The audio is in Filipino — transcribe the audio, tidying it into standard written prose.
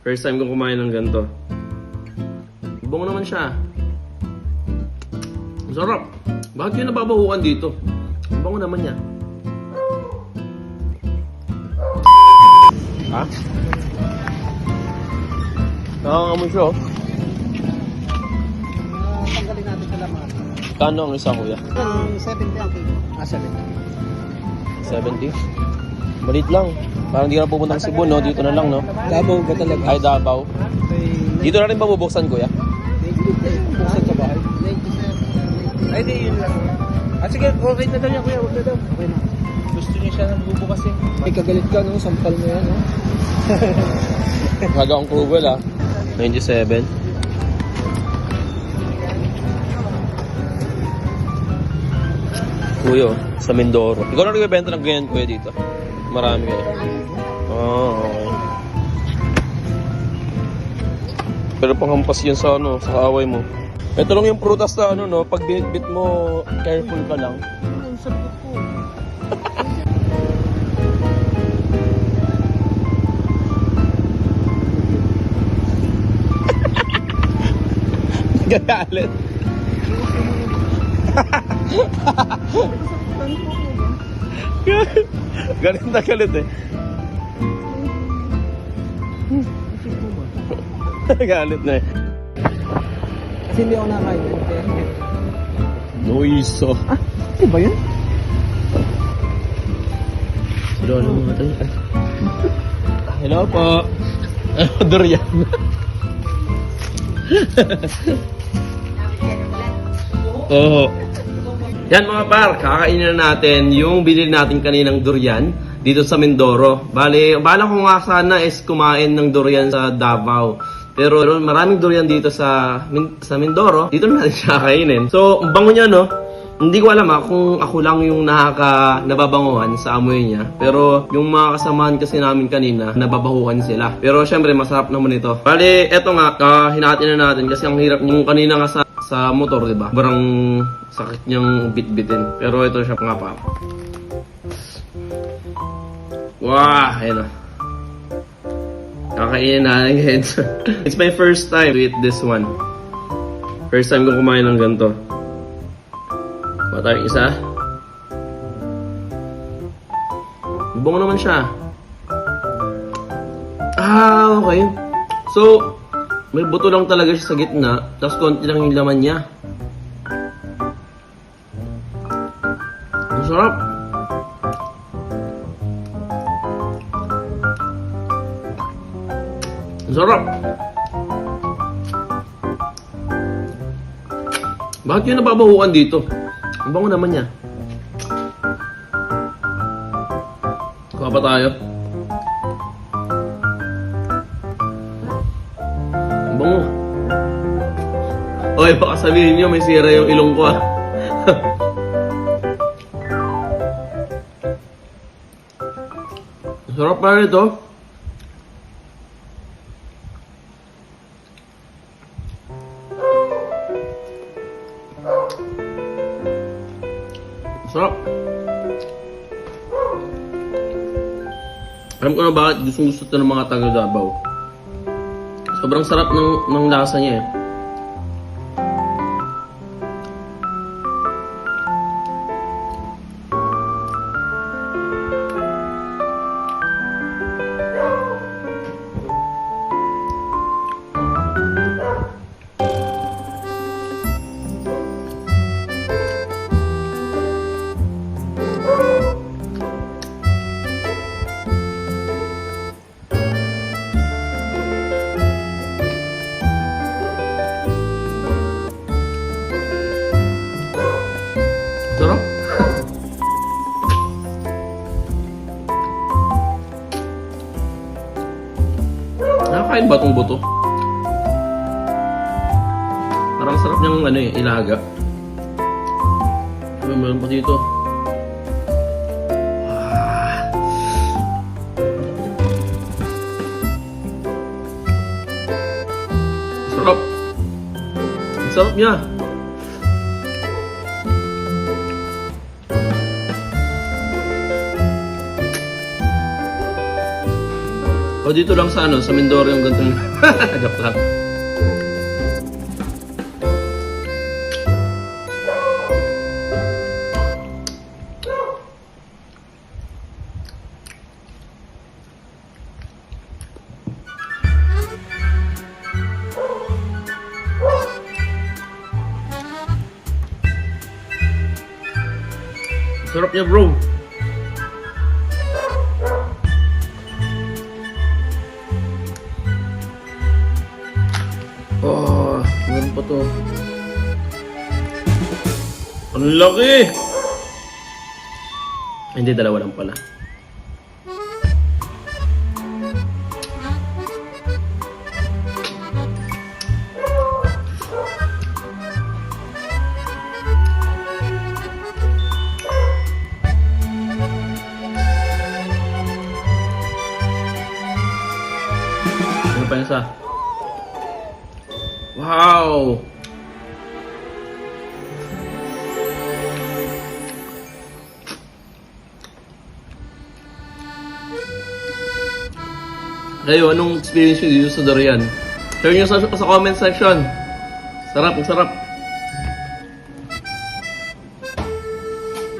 First time kong kumain ng ganito. Bango naman siya. Ang sarap. Bakit yun nababahukan dito? Ang bango naman niya. Ha? Nakakamoy siya, oh. Tanggalin natin sa laman. Kano ang isa, kuya? 70 ang kilo. 70? Malit lang. Parang hindi ka na pupunta sa Cebu, no? Dito na lang, no? Davao ba talaga? Ay, Davao. Dito na rin ba bubuksan, kuya? Buksan sa bahay? Ay, di yun lang. Sige, okay na daw yan, kuya. Huwag na daw. Okay na. Gusto niya siya nang bubukas eh. May kagalit ka, no? Sampal mo yan, no? Haga ang approval, ah. 97. Kuya, sa Mindoro. Ikaw na nagbibenta ng ganyan, kuya, dito? Marami kayo. Oh, okay. Pero panghampas yun sa ano, sa kaaway mo. Ito lang yung prutas na ano, no? Pag binitbit mo, careful ka lang. Ang sabot ko. Gagalit. Galit na galit eh. Galit na eh. Kasi hindi ako nakain. Noiso. Ah, di ba yun? Hello mga tayo. Hello po. Durian. Oo. Yan mga par, kakainin na natin yung binili natin kaninang durian dito sa Mindoro. Bale, bala ko nga sana is kumain ng durian sa Davao. Pero maraming durian dito sa Mindoro. Dito na natin siya kainin. So, ang bango niya, no? Hindi ko alam kung ako lang yung nababanguhan sa amoy niya. Pero yung mga kasamahan kasi namin kanina, nababahuhan sila. Pero syempre, masarap naman ito. Bale, eto nga, hinahatin na natin kasi ang hirap yung kanina nga sa motor, di ba? Barang sakit niyang bit-bitin. Pero ito siya nga pa. Wow, ayun na. Kakainin na guys. It's my first time to eat this one. First time kong kumain ng ganito. Ba tayong isa? Bango naman siya. Ah, okay. So, may buto lang talaga siya sa gitna, tapos konti lang yung laman niya. Ang sarap. Ang sarap. Bakit yun nababahukan dito? Ang bango naman niya. Kuha pa tayo. Ang bango. Oy, baka sabihin niyo may sira yung ilong ko ah. Sarap pa rin ito. Sarap. Alam ko na bakit gusto ito ng mga taga Davao. Sobrang sarap ng lasa niya eh. Sarap. Nakakain ba itong buto? Parang sarap niyang ano eh, ilaga. Meron pa dito. Sarap. Ang sarap niya. O dito lang sa ano, sa Mindoro yung ganitong... Joke lang. Sarap niya, bro. Oh, meron pa to. Ang laki! Hindi, dalawa lang pala. Ano pa isa? Wow! Kayo, anong experience nyo dito sa durian? Share nyo sa comment section. Sarap, ang sarap.